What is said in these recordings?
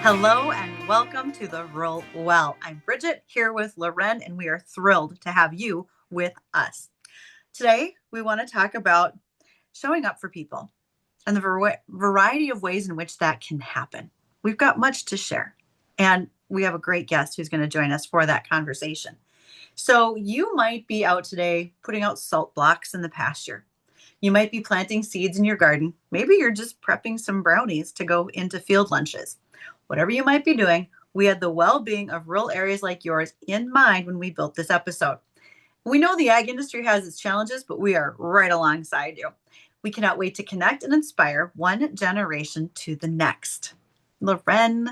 Hello and welcome to the Roll Well. I'm Bridgette here with Lauren, and we are thrilled to have you with us. Today, we want to talk about showing up for people and the variety of ways in which that can happen. We've got much to share, and we have a great guest who's going to join us for that conversation. So, you might be out today putting out salt blocks in the pasture. You might be planting seeds in your garden. Maybe you're just prepping some brownies to go into field lunches. Whatever you might be doing, we had the well-being of rural areas like yours in mind when we built this episode. We know the ag industry has its challenges, but we are right alongside you. We cannot wait to connect and inspire one generation to the next. Lauren,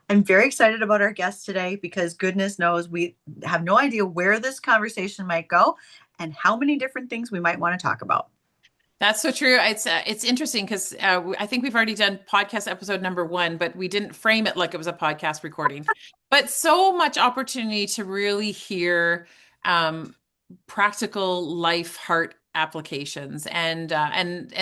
I'm very excited about our guest today because goodness knows we have no idea where this conversation might go and how many different things we might want to talk about. That's so true. It's interesting because I think we've already done podcast episode number 1, but we didn't frame it like it was a podcast recording. But so much opportunity to really hear practical life heart applications, and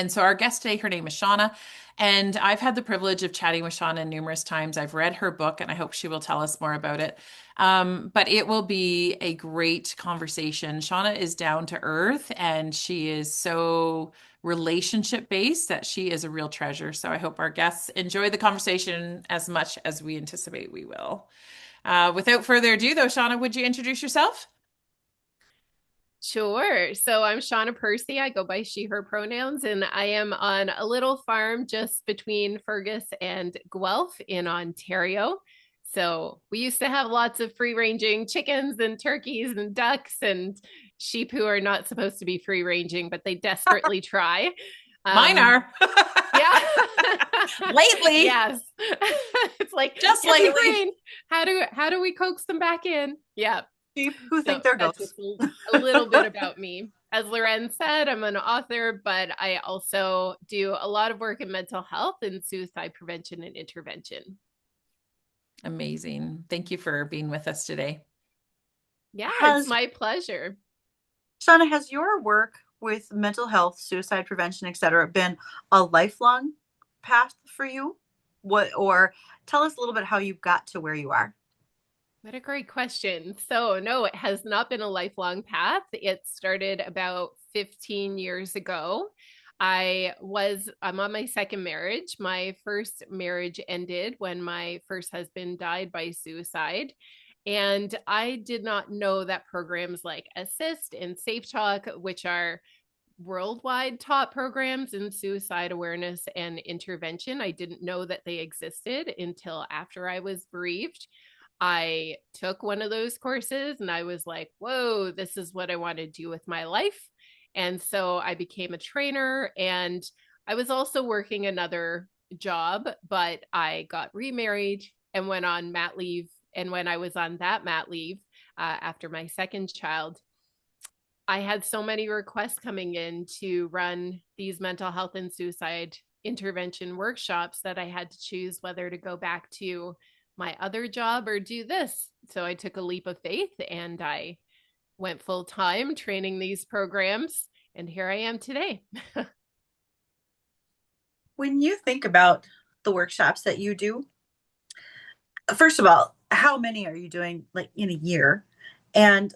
so our guest today, her name is Shawna, and I've had the privilege of chatting with Shawna numerous times. I've read her book, and I hope she will tell us more about it. But it will be a great conversation. Shawna is down to earth, and she is so relationship based that she is a real treasure. So I hope our guests enjoy the conversation as much as we anticipate we will. Without further ado, though, Shawna, would you introduce yourself? Sure. So I'm Shawna Percy. I go by she, her pronouns, and I am on a little farm just between Fergus and Guelph in Ontario. So we used to have lots of free ranging chickens and turkeys and ducks and sheep who are not supposed to be free ranging, but they desperately try. Mine are. Yeah. Lately. Yes. It's like just lately. How do we coax them back in? Yeah. Sheep who think they're ghosts. A little bit about me. As Lauren said, I'm an author, but I also do a lot of work in mental health and suicide prevention and intervention. Amazing. Thank you for being with us today. Yeah, it's my pleasure. Shawna, has your work with mental health, suicide prevention, et cetera, been a lifelong path for you? Or tell us a little bit how you got to where you are. What a great question. So, no, it has not been a lifelong path. It started about 15 years ago. I'm on my second marriage. My first marriage ended when my first husband died by suicide. And I did not know that programs like ASIST and safeTALK, which are worldwide top programs in suicide awareness and intervention, I didn't know that they existed until after I was bereaved. I took one of those courses and I was like, whoa, this is what I want to do with my life. And so I became a trainer, and I was also working another job, but I got remarried and went on mat leave. And when I was on that mat leave, after my second child, I had so many requests coming in to run these mental health and suicide intervention workshops that I had to choose whether to go back to my other job or do this. So I took a leap of faith and I went full time training these programs. And here I am today. When you think about the workshops that you do, first of all, how many are you doing like in a year? And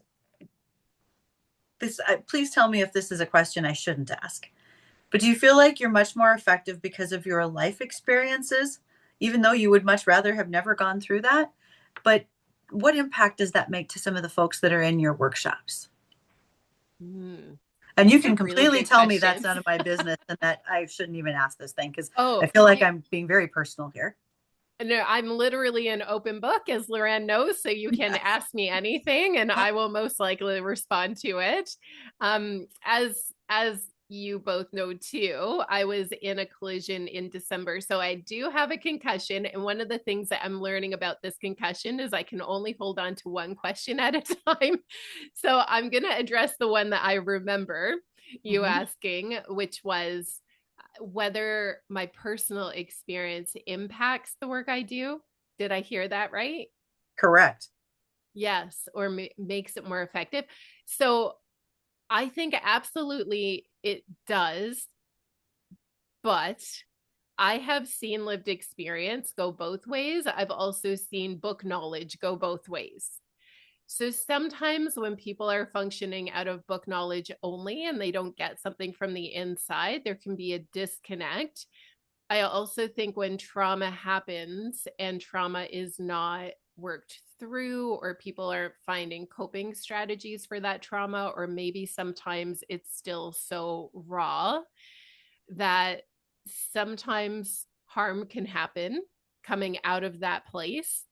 this, please tell me if this is a question I shouldn't ask, but do you feel like you're much more effective because of your life experiences, even though you would much rather have never gone through that? But what impact does that make to some of the folks that are in your workshops? And you can completely tell me that's none of my business and that I shouldn't even ask this thing because I feel like I'm being very personal here. No, I'm literally an open book, as Lauren knows, so you can ask me anything and I will most likely respond to it. As you both know too, I was in a collision in December, so I do have a concussion. And one of the things that I'm learning about this concussion is I can only hold on to one question at a time. So I'm going to address the one that I remember you asking, which was whether my personal experience impacts the work I do. Did I hear that right? Correct. Yes, or makes it more effective. So I think absolutely it does, but I have seen lived experience go both ways. I've also seen book knowledge go both ways. So sometimes when people are functioning out of book knowledge only and they don't get something from the inside, there can be a disconnect. I also think when trauma happens and trauma is not worked through, or people aren't finding coping strategies for that trauma, or maybe sometimes it's still so raw that sometimes harm can happen coming out of that place.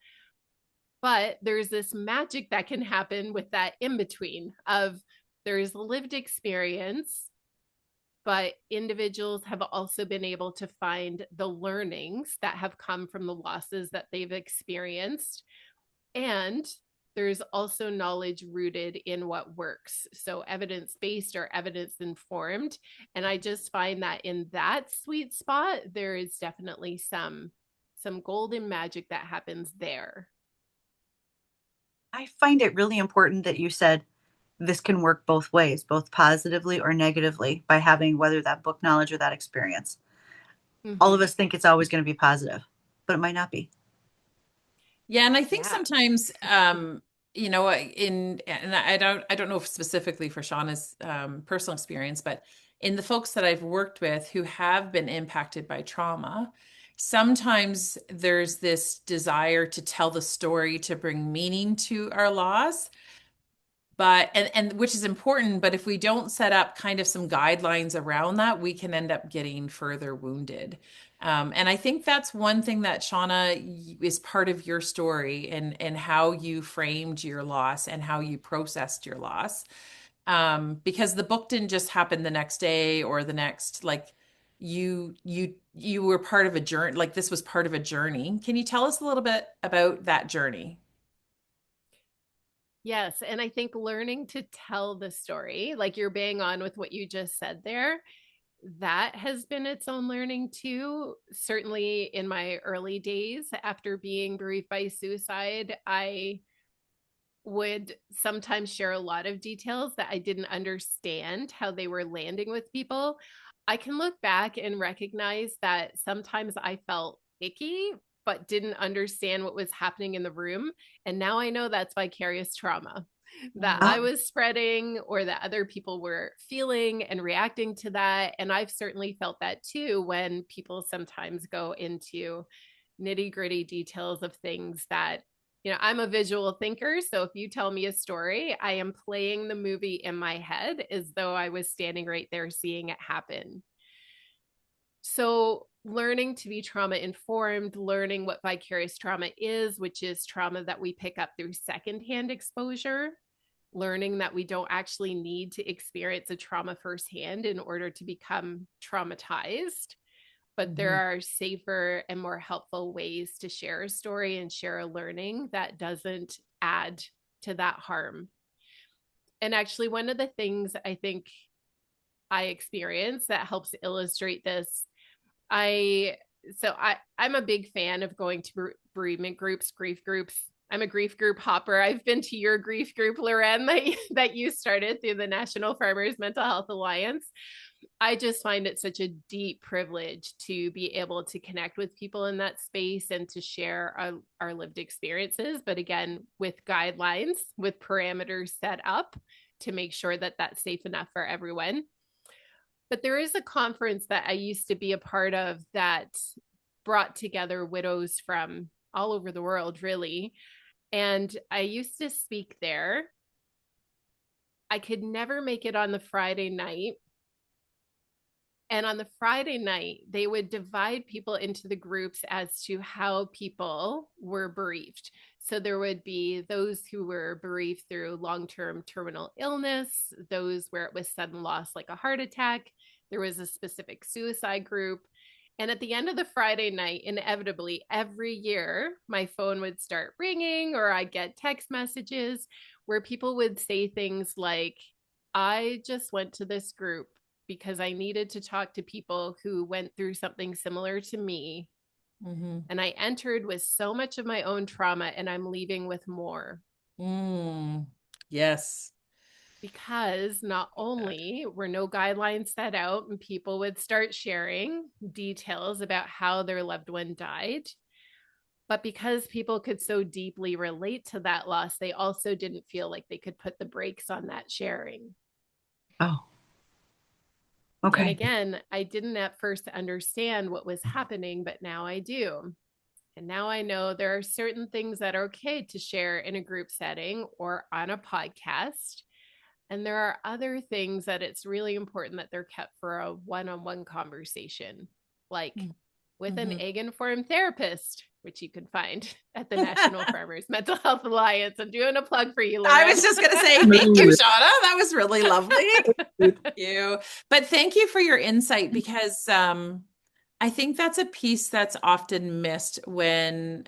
But there's this magic that can happen with that in between of there's lived experience, but individuals have also been able to find the learnings that have come from the losses that they've experienced. And there's also knowledge rooted in what works. So evidence based or evidence informed. And I just find that in that sweet spot, there is definitely some golden magic that happens there. I find it really important that you said this can work both ways, both positively or negatively, by having whether that book knowledge or that experience. All of Mm-hmm. us think it's always going to be positive, but it might not be. Yeah, and I think Yeah. sometimes and I don't know if specifically for Shauna's personal experience, but in the folks that I've worked with who have been impacted by trauma, sometimes there's this desire to tell the story to bring meaning to our loss, but and which is important, but if we don't set up kind of some guidelines around that, we can end up getting further wounded. And I think that's one thing that Shawna is part of your story, and how you framed your loss and how you processed your loss. Because the book didn't just happen the next day or the next, like you were part of a journey, like this was part of a journey. Can you tell us a little bit about that journey? Yes. And I think learning to tell the story, like you're bang on with what you just said there, that has been its own learning too. Certainly in my early days after being bereaved by suicide, I would sometimes share a lot of details that I didn't understand how they were landing with people. I can look back and recognize that sometimes I felt icky, but didn't understand what was happening in the room. And now I know that's vicarious trauma that I Oh, was spreading or that other people were feeling and reacting to that. And I've certainly felt that too when people sometimes go into nitty gritty details of things that, I'm a visual thinker. So if you tell me a story, I am playing the movie in my head as though I was standing right there seeing it happen. So learning to be trauma informed, learning what vicarious trauma is, which is trauma that we pick up through secondhand exposure, learning that we don't actually need to experience a trauma firsthand in order to become traumatized, but there mhm. are safer and more helpful ways to share a story and share a learning that doesn't add to that harm. And actually, one of the things I think I experience that helps illustrate this, I I'm a big fan of going to bereavement groups, grief groups. I'm a grief group hopper. I've been to your grief group, Loren, that you started through the National Farmers Mental Health Alliance. I just find it such a deep privilege to be able to connect with people in that space and to share our lived experiences. But again, with guidelines, with parameters set up to make sure that that's safe enough for everyone. But there is a conference that I used to be a part of that brought together widows from all over the world, really. And I used to speak there. I could never make it on the Friday night. And on the Friday night, they would divide people into the groups as to how people were bereaved. So there would be those who were bereaved through long term terminal illness, those where it was sudden loss, like a heart attack. There was a specific suicide group. And at the end of the Friday night, inevitably, every year, my phone would start ringing or I'd get text messages where people would say things like, I just went to this group because I needed to talk to people who went through something similar to me. Mm-hmm. And I entered with so much of my own trauma, and I'm leaving with more. Mm, yes. Because not only were no guidelines set out and people would start sharing details about how their loved one died, but because people could so deeply relate to that loss, they also didn't feel like they could put the brakes on that sharing. Oh, And okay. again, I didn't at first understand what was happening, but now I do. And now I know there are certain things that are okay to share in a group setting or on a podcast. And there are other things that it's really important that they're kept for a one on one conversation, like with an Mm-hmm. egg informed therapist, which you can find at the National Farmers Mental Health Alliance. I'm doing a plug for you, I Lauren. was just going to say, thank you, Shauna. That was really lovely. Thank you. But thank you for your insight because I think that's a piece that's often missed when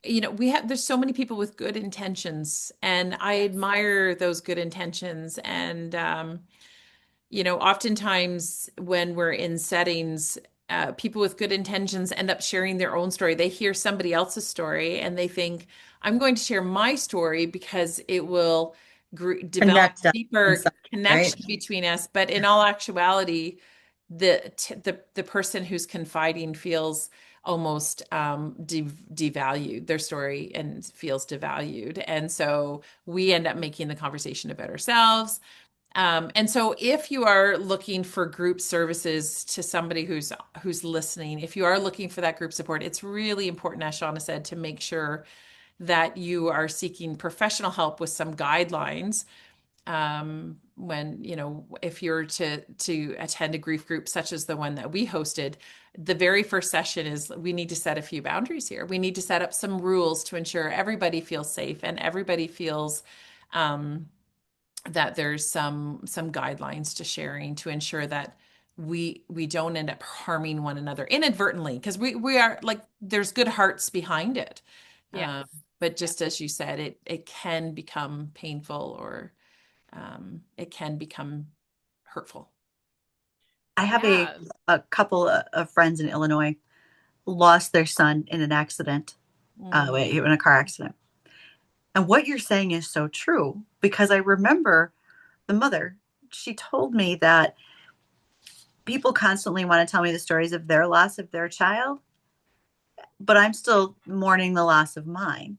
there's so many people with good intentions, and I Yes. admire those good intentions. And oftentimes when we're in settings, people with good intentions end up sharing their own story. They hear somebody else's story and they think, I'm going to share my story because it will develop Connect us in deeper some way, right? connection between us. But in all actuality, the person who's confiding feels almost devalued, their story, and feels devalued. And so we end up making the conversation about ourselves. And so if you are looking for group services to somebody who's listening, if you are looking for that group support, it's really important, as Shauna said, to make sure that you are seeking professional help with some guidelines. When, if you're to attend a grief group such as the one that we hosted, the very first session is we need to set a few boundaries here. We need to set up some rules to ensure everybody feels safe and everybody feels that there's some guidelines to sharing to ensure that we don't end up harming one another inadvertently, because we are like, there's good hearts behind it. Yes. But Yeah. just as you said, it can become painful, or it can become hurtful. I have Yeah. a couple of friends in Illinois lost their son in an accident, Mm, in a car accident. And what you're saying is so true because I remember the mother, she told me that people constantly want to tell me the stories of their loss of their child, but I'm still mourning the loss of mine.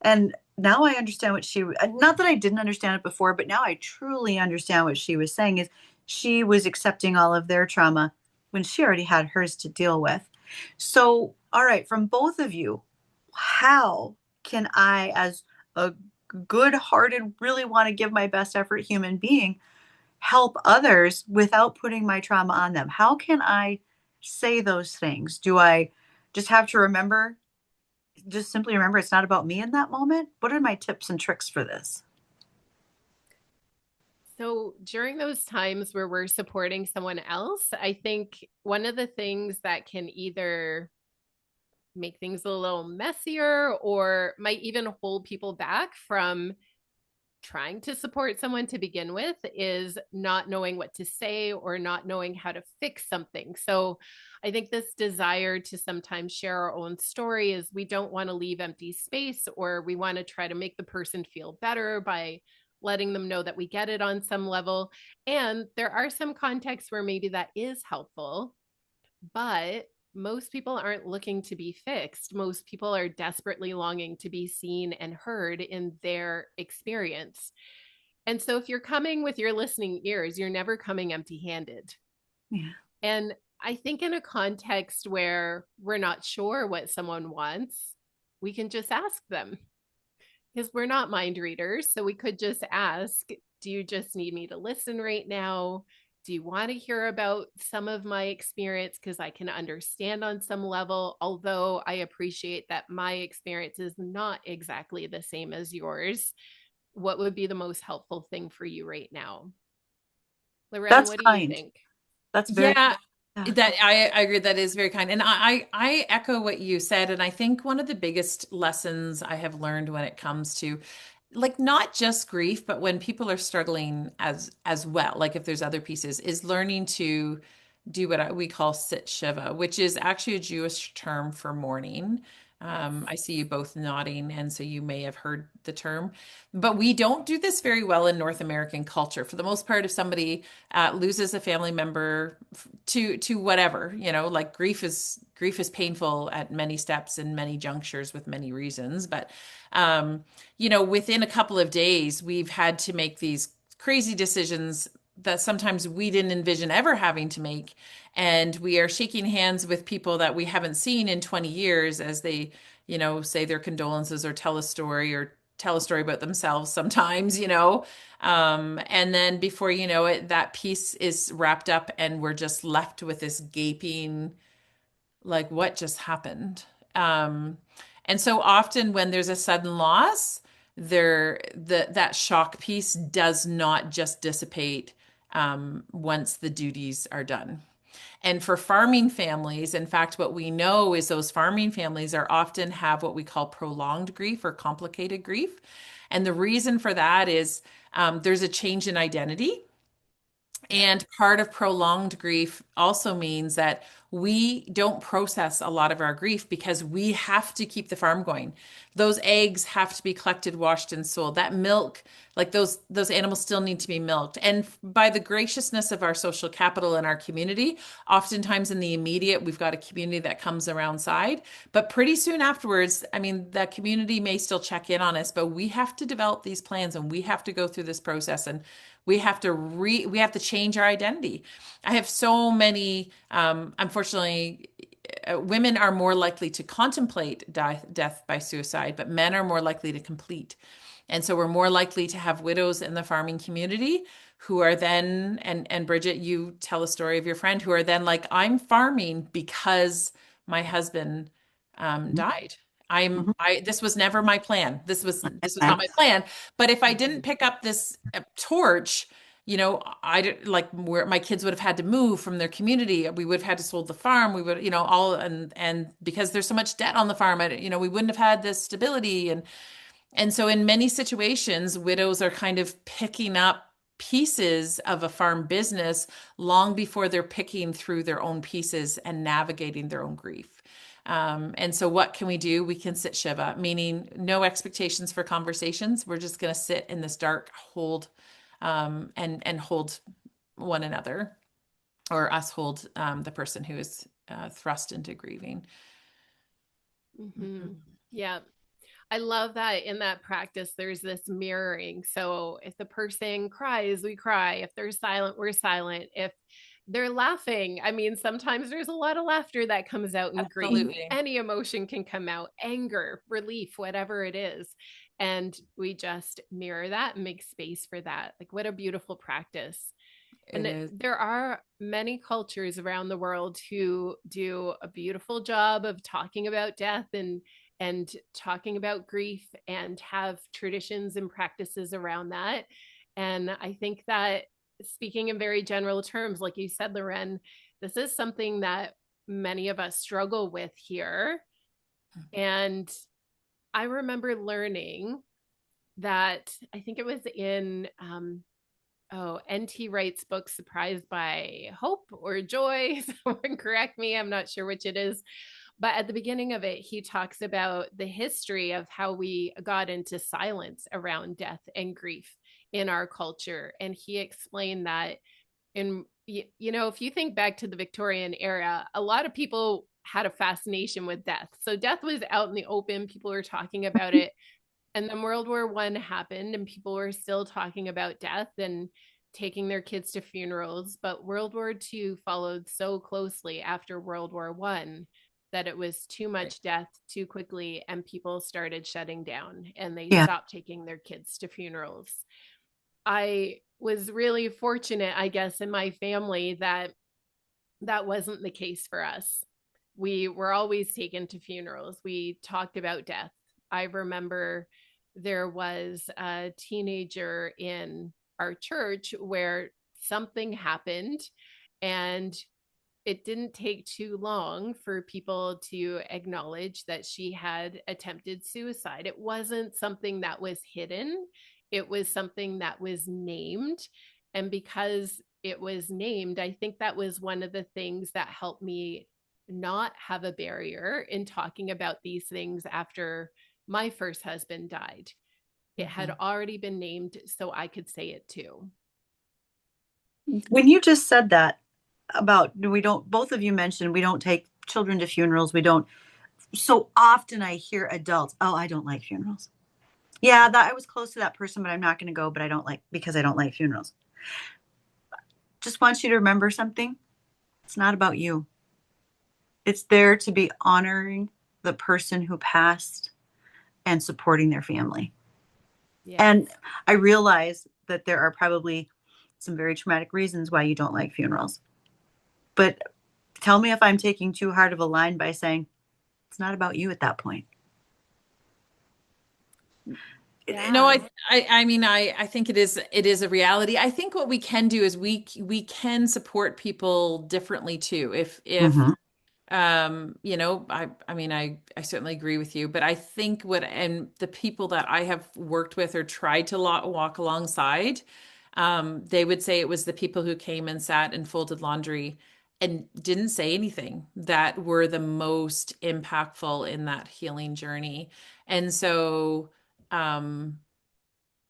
And now I understand what not that I didn't understand it before, but now I truly understand what she was saying is she was accepting all of their trauma when she already had hers to deal with. So, all right, from both of you, how can I, as a good hearted, really want to give my best effort human being, help others without putting my trauma on them? How can I say those things? Do I just have to just simply remember it's not about me in that moment? What are my tips and tricks for this? So during those times where we're supporting someone else, I think one of the things that can either make things a little messier or might even hold people back from trying to support someone to begin with is not knowing what to say or not knowing how to fix something. So I think this desire to sometimes share our own story is we don't want to leave empty space, or we want to try to make the person feel better by letting them know that we get it on some level. And there are some contexts where maybe that is helpful, but most people aren't looking to be fixed. Most people are desperately longing to be seen and heard in their experience. And so if you're coming with your listening ears, you're never coming empty handed. Yeah. And I think in a context where we're not sure what someone wants, we can just ask them, because we're not mind readers. So we could just ask, do you just need me to listen right now? Do you want to hear about some of my experience? Because I can understand on some level, although I appreciate that my experience is not exactly the same as yours. What would be the most helpful thing for you right now? Loren, That's what do you kind. think? That's very yeah, yeah. that I agree, that is very kind. And I echo what you said. And I think one of the biggest lessons I have learned when it comes to, like, not just grief, but when people are struggling as well, like if there's other pieces, is learning to do what we call sit shiva, which is actually a Jewish term for mourning. I see you both nodding, and so you may have heard the term. But we don't do this very well in North American culture. For the most part, if somebody loses a family member to whatever, like grief is painful at many steps and many junctures with many reasons. But within a couple of days, we've had to make these crazy decisions that sometimes we didn't envision ever having to make. And we are shaking hands with people that we haven't seen in 20 years as they, say their condolences or tell a story about themselves sometimes, and then before you know it, that piece is wrapped up and we're just left with this gaping, like, what just happened? And so often when there's a sudden loss, that shock piece does not just dissipate once the duties are done. And for farming families, in fact, what we know is those farming families are often have what we call prolonged grief or complicated grief. And the reason for that is there's a change in identity. And part of prolonged grief also means that we don't process a lot of our grief because we have to keep the farm going. Those eggs have to be collected, washed, and sold. That milk, like those animals still need to be milked. And by the graciousness of our social capital in our community, oftentimes in the immediate, we've got a community that comes around side. But pretty soon afterwards, I mean, the community may still check in on us, but we have to develop these plans and we have to go through this process. And we have to change our identity. I have so many, unfortunately, women are more likely to contemplate death by suicide, but men are more likely to complete. And so we're more likely to have widows in the farming community who are then, and Bridgette, you tell a story of your friend who are then like, I'm farming because my husband died. This was never my plan. This was not my plan. But if I didn't pick up this torch, I like where my kids would have had to move from their community. We would have had to sold the farm. We would, all and because there's so much debt on the farm, we wouldn't have had this stability. And so in many situations, widows are kind of picking up pieces of a farm business long before they're picking through their own pieces and navigating their own grief. And so what can we do? We can sit Shiva, meaning no expectations for conversations. We're just going to sit in this dark hold and hold one another, or us hold the person who is thrust into grieving. Mm-hmm. Yeah. I love that in that practice, there's this mirroring. So if the person cries, we cry. If they're silent, we're silent. If they're laughing, I mean, sometimes there's a lot of laughter that comes out in grief. Absolutely. Any emotion can come out, anger, relief, whatever it is. And we just mirror that and make space for that. Like, what a beautiful practice. And there are many cultures around the world who do a beautiful job of talking about death and talking about grief and have traditions and practices around that. And I think that, speaking in very general terms, like you said, Lauren, this is something that many of us struggle with here. And I remember learning that, I think it was in N.T. Wright's book, Surprised by Hope or Joy. Someone correct me, I'm not sure which it is. But at the beginning of it, he talks about the history of how we got into silence around death and grief in our culture. And he explained that if you think back to the Victorian era, a lot of people had a fascination with death. So death was out in the open, people were talking about it. And then World War I happened and people were still talking about death and taking their kids to funerals. But World War II followed so closely after World War I that it was too much death too quickly, and people started shutting down and they stopped taking their kids to funerals. I was really fortunate, I guess, in my family that wasn't the case for us. We were always taken to funerals. We talked about death. I remember there was a teenager in our church where something happened, and it didn't take too long for people to acknowledge that she had attempted suicide. It wasn't something that was hidden. It was something that was named. And because it was named, I think that was one of the things that helped me not have a barrier in talking about these things after my first husband died. It had already been named, so I could say it too. When you just said that about we don't, both of you mentioned we don't take children to funerals. We don't. So often I hear adults, oh, I don't like funerals. Yeah, that I was close to that person, but I'm not going to go, but I don't like because I don't like funerals. Just want you to remember something. It's not about you. It's there to be honoring the person who passed and supporting their family. Yes. And I realize that there are probably some very traumatic reasons why you don't like funerals. But tell me if I'm taking too hard of a line by saying it's not about you at that point. No, I mean, I think it is a reality. I think what we can do is we can support people differently too. If Mm-hmm. you know, I mean, I certainly agree with you, but I think and the people that I have worked with or tried to walk alongside, they would say it was the people who came and sat and folded laundry and didn't say anything that were the most impactful in that healing journey. And so,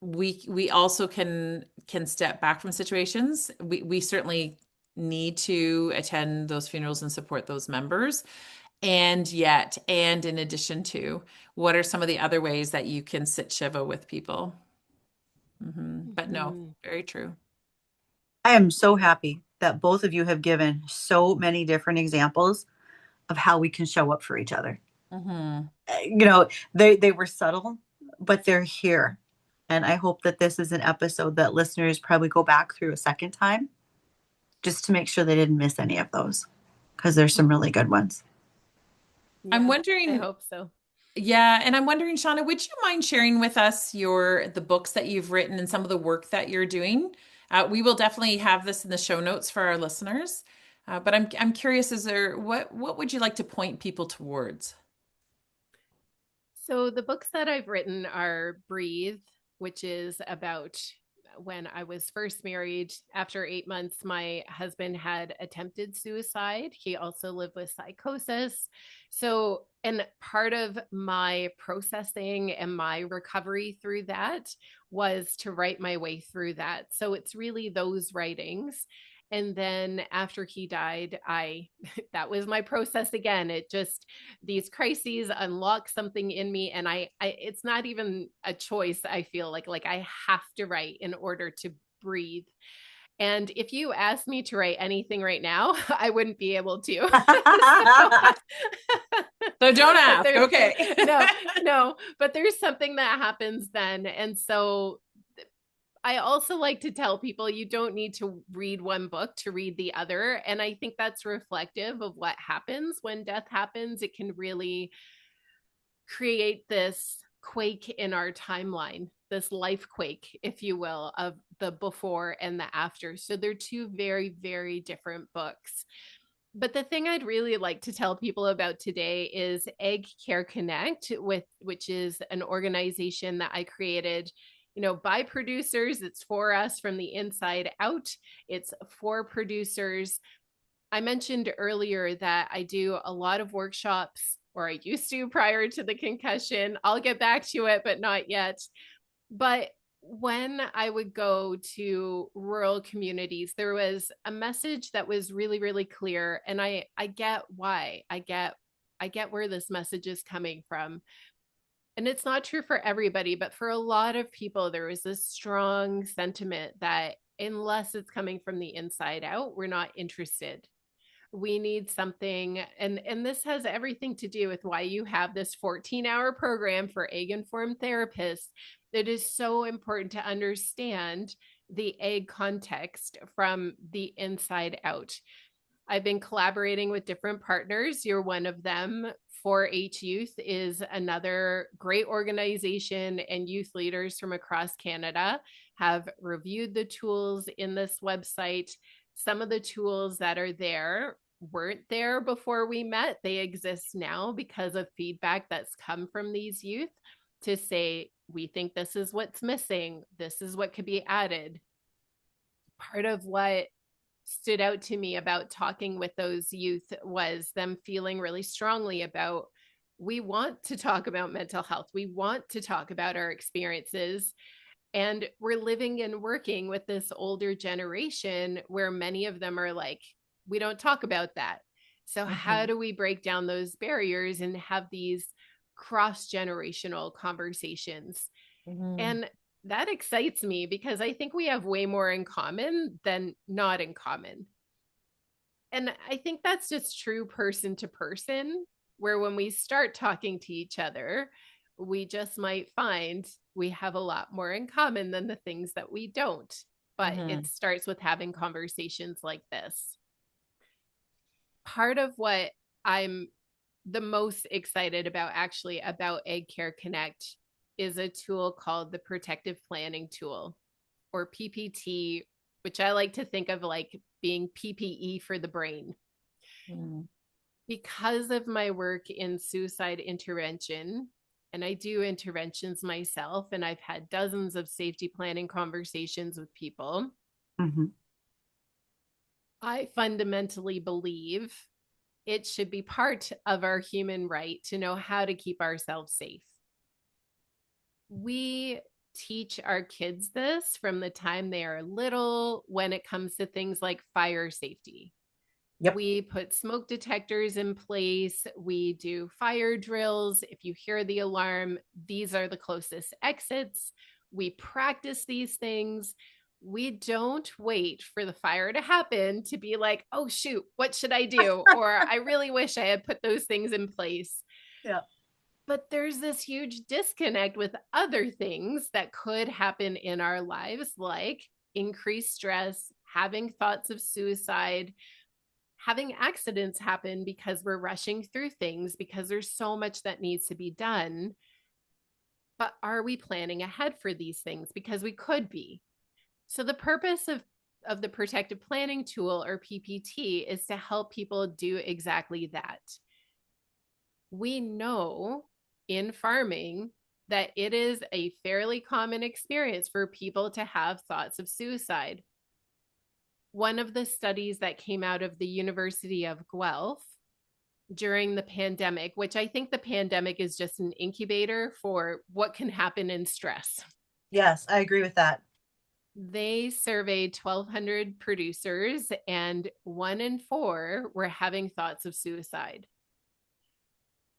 we also can step back from situations. We certainly need to attend those funerals and support those members. And in addition to, what are some of the other ways that you can sit Shiva with people? But no, very true. I am so happy that both of you have given so many different examples of how we can show up for each other. Mm-hmm. You know, they were subtle, but they're here. And I hope that this is an episode that listeners probably go back through a second time just to make sure they didn't miss any of those, because there's some really good ones. I'm Yeah, I wondering, hope so. yeah, and I'm wondering, Shawna, would you mind sharing with us the books that you've written and some of the work that you're doing? We will definitely have this in the show notes for our listeners. But I'm curious, what would you like to point people towards? So the books that I've written are Breathe, which is about when I was first married. After 8 months, my husband had attempted suicide. He also lived with psychosis. So, and part of my processing and my recovery through that was to write my way through that. So it's really those writings. And then after he died, that was my process again. It just, these crises unlock something in me, and I it's not even a choice. I feel like I have to write in order to breathe. And if you asked me to write anything right now, I wouldn't be able to. So don't ask. Okay. No, but there's something that happens then. And so I also like to tell people you don't need to read one book to read the other. And I think that's reflective of what happens when death happens. It can really create this quake in our timeline, this life quake, if you will, of the before and the after. So they're two very, very different books. But the thing I'd really like to tell people about today is Egg Care Connect, which is an organization that I created, by producers. It's for us from the inside out. It's for producers. I mentioned earlier that I do a lot of workshops, or I used to prior to the concussion. I'll get back to it, but not yet. But when I would go to rural communities, there was a message that was really, really clear. And I get why. I get where this message is coming from. And it's not true for everybody, but for a lot of people, there was this strong sentiment that unless it's coming from the inside out, we're not interested. We need something, and this has everything to do with why you have this 14-hour program for egg informed therapists. It is so important to understand the egg context from the inside out. I've been collaborating with different partners. You're one of them. 4-H Youth is another great organization, and youth leaders from across Canada have reviewed the tools in this website. Some of the tools that are there weren't there before we met. They exist now because of feedback that's come from these youth to say, we think this is what's missing. This is what could be added. Part of what stood out to me about talking with those youth was them feeling really strongly about, we want to talk about mental health. We want to talk about our experiences. And we're living and working with this older generation where many of them are like, we don't talk about that. So, how do we break down those barriers and have these cross-generational conversations? And that excites me because I think we have way more in common than not in common. And I think that's just true person to person, where when we start talking to each other, we just might find we have a lot more in common than the things that we don't. But it starts with having conversations like this. Part of what I'm the most excited about actually about Egg Care Connect is a tool called the Protective Planning Tool, or PPT, which I like to think of like being PPE for the brain. Because of my work in suicide intervention, and I do interventions myself, and I've had dozens of safety planning conversations with people, I fundamentally believe it should be part of our human right to know how to keep ourselves safe. We teach our kids this from the time they are little when it comes to things like fire safety. Yep. We put smoke detectors in place. We do fire drills. If you hear the alarm, these are the closest exits. We practice these things. We don't wait for the fire to happen to be like, oh, shoot, what should I do? Or I really wish I had put those things in place. Yeah. But there's this huge disconnect with other things that could happen in our lives, like increased stress, having thoughts of suicide, having accidents happen because we're rushing through things because there's so much that needs to be done. But are we planning ahead for these things? Because we could be. So the purpose of the Protective Planning Tool, or PPT, is to help people do exactly that. We know in farming that it is a fairly common experience for people to have thoughts of suicide. One of the studies that came out of the University of Guelph during the pandemic, which I think the pandemic is just an incubator for what can happen in stress. Yes, I agree with that. They surveyed 1,200 producers, and 1 in 4 were having thoughts of suicide.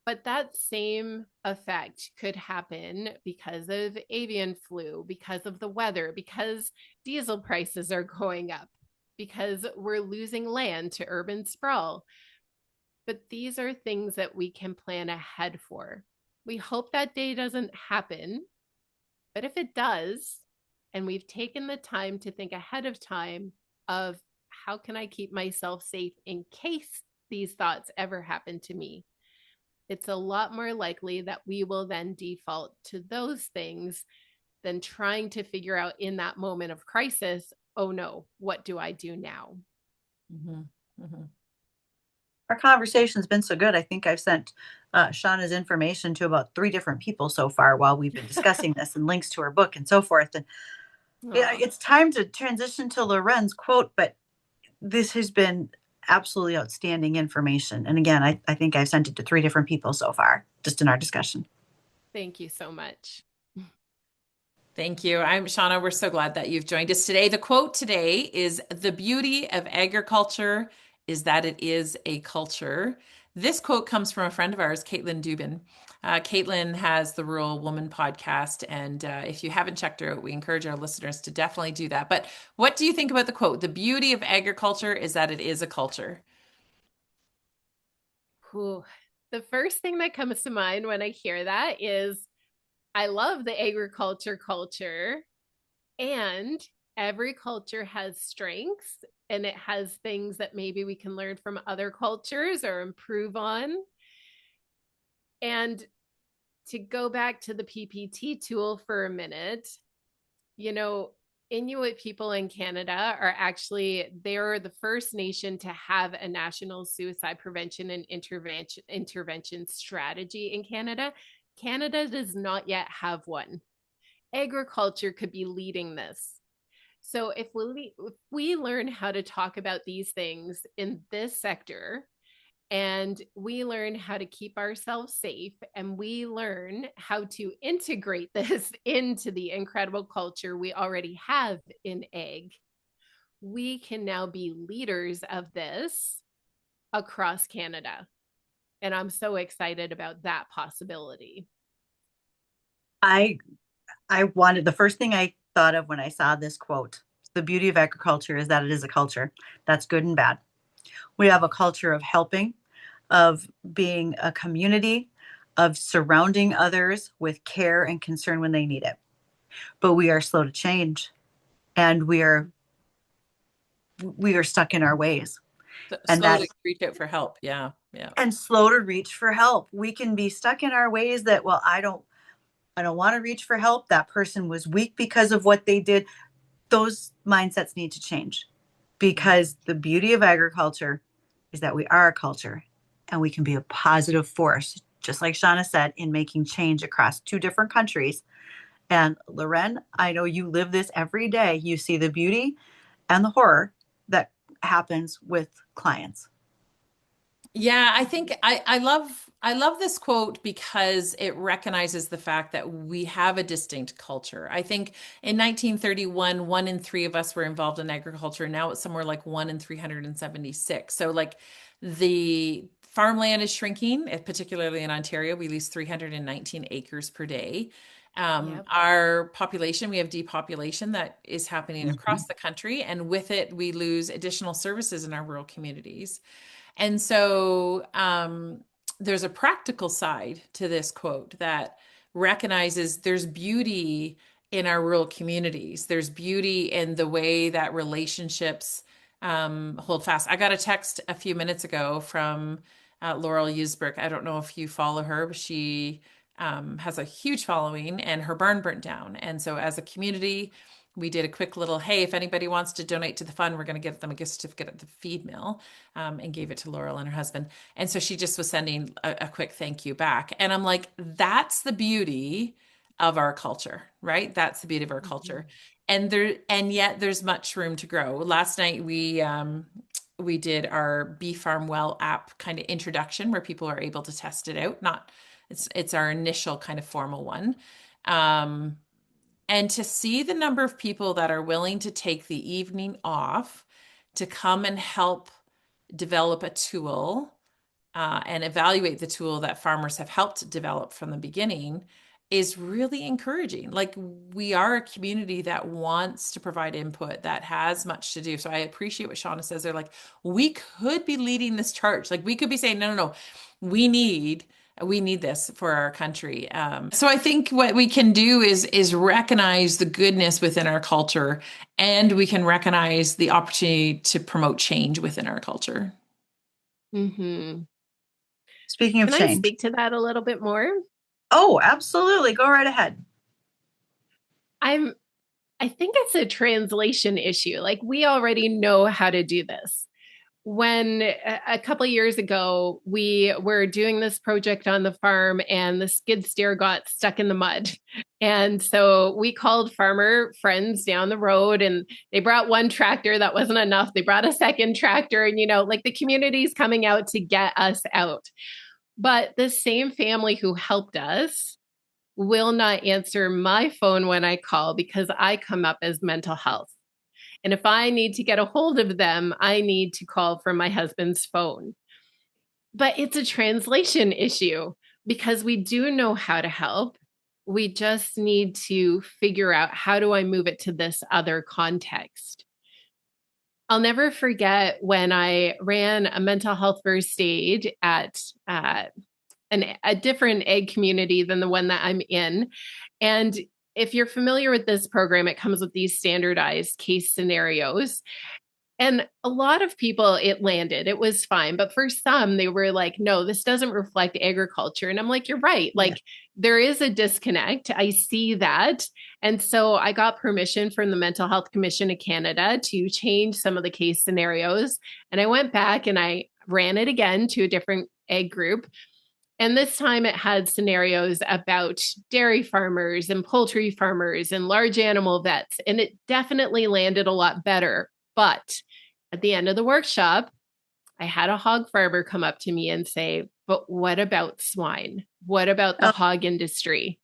But that same effect could happen because of avian flu, because of the weather, because diesel prices are going up, because we're losing land to urban sprawl. But these are things that we can plan ahead for. We hope that day doesn't happen, but if it does, and we've taken the time to think ahead of time of how can I keep myself safe in case these thoughts ever happen to me, it's a lot more likely that we will then default to those things than trying to figure out in that moment of crisis, oh no, what do I do now? Our conversation's been so good. I think I've sent Shawna's information to about 3 different people so far while we've been discussing this, and links to her book and so forth. And it's time to transition to Loren's quote, but this has been absolutely outstanding information. And again, I think I've sent it to 3 different people so far, just in our discussion. Thank you so much. Thank you. I'm Shawna. We're so glad that you've joined us today. The quote today is, "The beauty of agriculture is that it is a culture." This quote comes from a friend of ours, Caitlin Dubin. Caitlin has the Rural Woman podcast, and if you haven't checked her out, we encourage our listeners to definitely do that. But what do you think about the quote? The beauty of agriculture is that it is a culture. Ooh. The first thing that comes to mind when I hear that is I love the agriculture culture, and every culture has strengths and it has things that maybe we can learn from other cultures or improve on. And to go back to the PPT tool for a minute, Inuit people in Canada are actually, they're the first nation to have a national suicide prevention and intervention strategy in Canada. Canada does not yet have one. Agriculture could be leading this. So if we learn how to talk about these things in this sector, and we learn how to keep ourselves safe, and we learn how to integrate this into the incredible culture we already have in egg, we can now be leaders of this across Canada. And I'm so excited about that possibility. I wanted, the first thing I thought of when I saw this quote, the beauty of agriculture is that it is a culture. That's good and bad. We have a culture of helping, of being a community, of surrounding others with care and concern when they need it. But we are slow to change, and we are stuck in our ways. And Slow that to reach out for help. Yeah. Yeah. and slow to reach for help. We can be stuck in our ways that, well, I don't want to reach for help. That person was weak because of what they did. Those mindsets need to change, because the beauty of agriculture is that we are a culture, and we can be a positive force, just like Shawna said, in making change across 2 different countries. And Lauren, I know you live this every day. You see the beauty and the horror that happens with clients. Yeah, I think I love this quote because it recognizes the fact that we have a distinct culture. I think in 1931, 1 in 3 of us were involved in agriculture. Now it's somewhere like 1 in 376. So like the farmland is shrinking, particularly in Ontario. We lose 319 acres per day. Yep. Our population, we have depopulation that is happening Mhm. across the country, and with it, we lose additional services in our rural communities. And so there's a practical side to this quote that recognizes there's beauty in our rural communities. There's beauty in the way that relationships hold fast. I got a text a few minutes ago from Laurel Usbrook. I don't know if you follow her, but she has a huge following, and her barn burnt down. And so as a community, we did a quick little, hey, if anybody wants to donate to the fund, we're going to get them a gift certificate at the feed mill, and gave it to Laurel and her husband. And so she just was sending a quick thank you back. And I'm like, that's the beauty of our culture, right? That's the beauty of our culture. Mhm. And yet there's much room to grow. Last night we did our Bee Farm Well app kind of introduction where people are able to test it out. Not it's our initial kind of formal one. Um, and to see the number of people that are willing to take the evening off to come and help develop a tool and evaluate the tool that farmers have helped develop from the beginning is really encouraging. Like, we are a community that wants to provide input, that has much to do. So I appreciate what Shawna says. They're like, we could be leading this charge. Like, we could be saying, no, no, no, we need this for our country. So I think what we can do is recognize the goodness within our culture, and we can recognize the opportunity to promote change within our culture. Mhm. Speaking of Can I change. speak to that a little bit more? Oh, absolutely. Go right ahead. I'm I think it's a translation issue. Like, we already know how to do this. When a couple of years ago, we were doing this project on the farm, and the skid steer got stuck in the mud. And so we called farmer friends down the road, and they brought one tractor. That wasn't enough. They brought a second tractor, and, like, the community's coming out to get us out. But the same family who helped us will not answer my phone when I call, because I come up as mental health. And if I need to get a hold of them, I need to call from my husband's phone. But it's a translation issue, because we do know how to help. We just need to figure out, how do I move it to this other context? I'll never forget when I ran a mental health first aid at a different egg community than the one that I'm in. And if you're familiar with this program, it comes with these standardized case scenarios. And a lot of people, it landed, it was fine. But for some, they were like, no, this doesn't reflect agriculture. And I'm like, you're right. Yeah. Like, there is a disconnect. I see that. And so I got permission from the Mental Health Commission of Canada to change some of the case scenarios. And I went back and I ran it again to a different egg group. And this time it had scenarios about dairy farmers and poultry farmers and large animal vets. And it definitely landed a lot better. But at the end of the workshop, I had a hog farmer come up to me and say, but what about swine? What about the hog industry?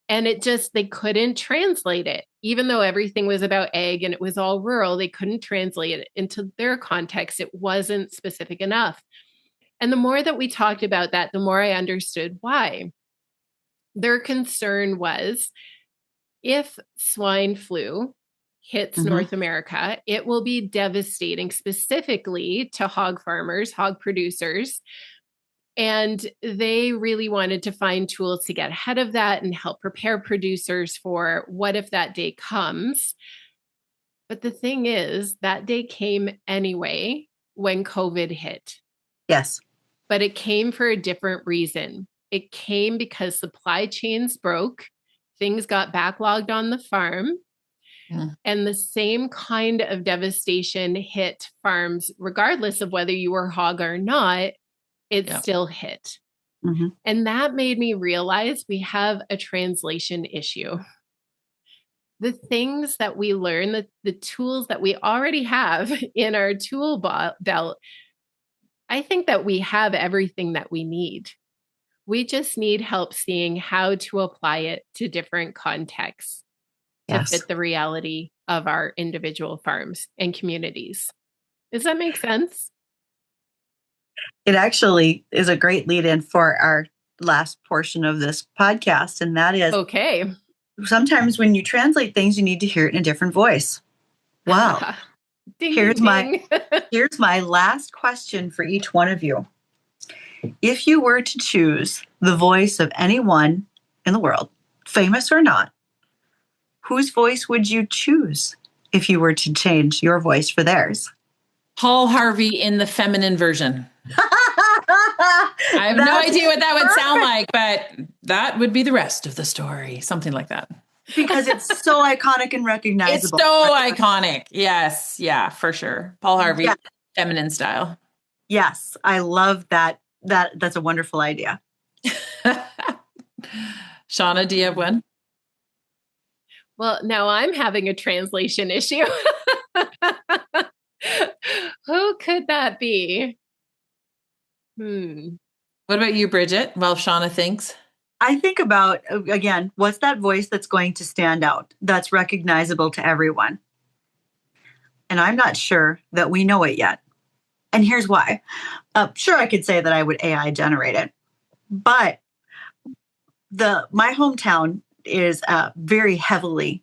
And they couldn't translate it. Even though everything was about ag and it was all rural, they couldn't translate it into their context. It wasn't specific enough. And the more that we talked about that, the more I understood why. Their concern was if swine flu hits North America, it will be devastating specifically to hog farmers, hog producers. And they really wanted to find tools to get ahead of that and help prepare producers for what if that day comes. But the thing is, that day came anyway when COVID hit. Yes. But it came for a different reason. It came because supply chains broke, things got backlogged on the farm, and the same kind of devastation hit farms, regardless of whether you were hog or not, it still hit. And that made me realize we have a translation issue. The things that we learn, the tools that we already have in our tool belt, I think that we have everything that we need. We just need help seeing how to apply it to different contexts to fit the reality of our individual farms and communities. Does that make sense? It actually is a great lead in for our last portion of this podcast. And that is, sometimes when you translate things, you need to hear it in a different voice. Wow. Ding, here's ding. my last question for each one of you. If you were to choose the voice of anyone in the world, famous or not, whose voice would you choose if you were to change your voice for theirs? Paul Harvey in the feminine version. I have no idea what that would sound like, but that would be the rest of the story. Something like that. Because it's so iconic and recognizable. It's so iconic. Yes. Yeah, for sure. Paul Harvey, feminine style. Yes. I love that. That's a wonderful idea. Shawna, do you have one? Well, now I'm having a translation issue. Who could that be? What about you, Bridgette? Well, Shawna thinks. I think about, again, what's that voice that's going to stand out, that's recognizable to everyone? And I'm not sure that we know it yet. And here's why. Sure, I could say that I would AI generate it, but my hometown is very heavily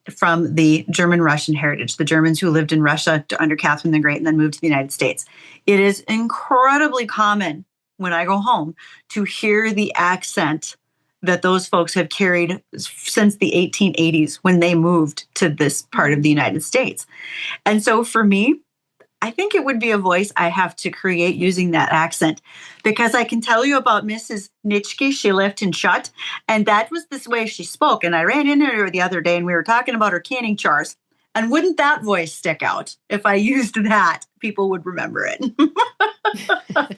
from the German-Russian heritage, the Germans who lived in Russia under Catherine the Great and then moved to the United States. It is incredibly common when I go home to hear the accent that those folks have carried since the 1880s when they moved to this part of the United States. And so for me, I think it would be a voice I have to create using that accent, because I can tell you about Mrs. Nitschke. She lived in Shut, and that was this way she spoke. And I ran into her the other day, and we were talking about her canning chores. And wouldn't that voice stick out? If I used that, people would remember it.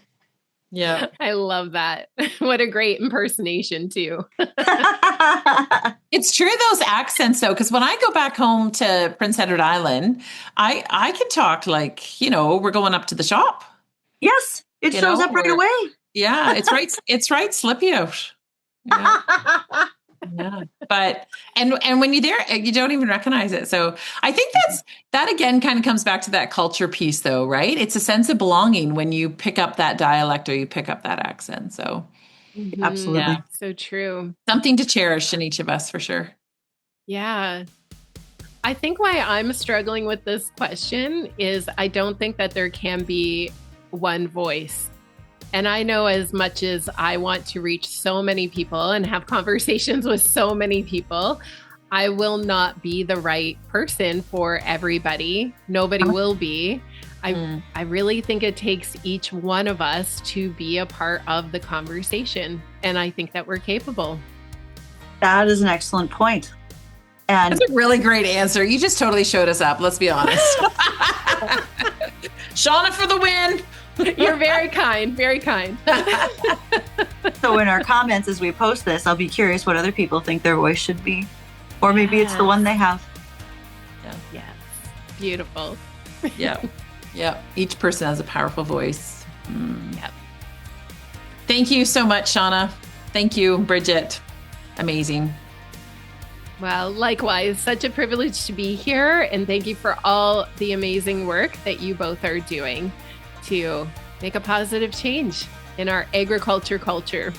Yeah. I love that. What a great impersonation, too. It's true, those accents, though, because when I go back home to Prince Edward Island, I can talk like, we're going up to the shop. Yes, it shows up right away. Yeah, it's right slippy out. Yeah. Yeah. But and when you're there, you don't even recognize it. So I think that again kind of comes back to that culture piece, though, right? It's a sense of belonging when you pick up that dialect or you pick up that accent. So absolutely. Yeah, so true. Something to cherish in each of us for sure. Yeah. I think why I'm struggling with this question is I don't think that there can be one voice. And I know as much as I want to reach so many people and have conversations with so many people, I will not be the right person for everybody. Nobody will be. I really think it takes each one of us to be a part of the conversation. And I think that we're capable. That is an excellent point. And that's a really great answer. You just totally showed us up. Let's be honest. Shawna for the win. You're very kind, very kind. So in our comments as we post this, I'll be curious what other people think their voice should be. Or maybe it's the one they have. Yes. Beautiful. Yeah. Yeah. Each person has a powerful voice. Yep. Thank you so much, Shawna. Thank you, Bridgette. Amazing. Well, likewise, such a privilege to be here. And thank you for all the amazing work that you both are doing to make a positive change in our agriculture culture.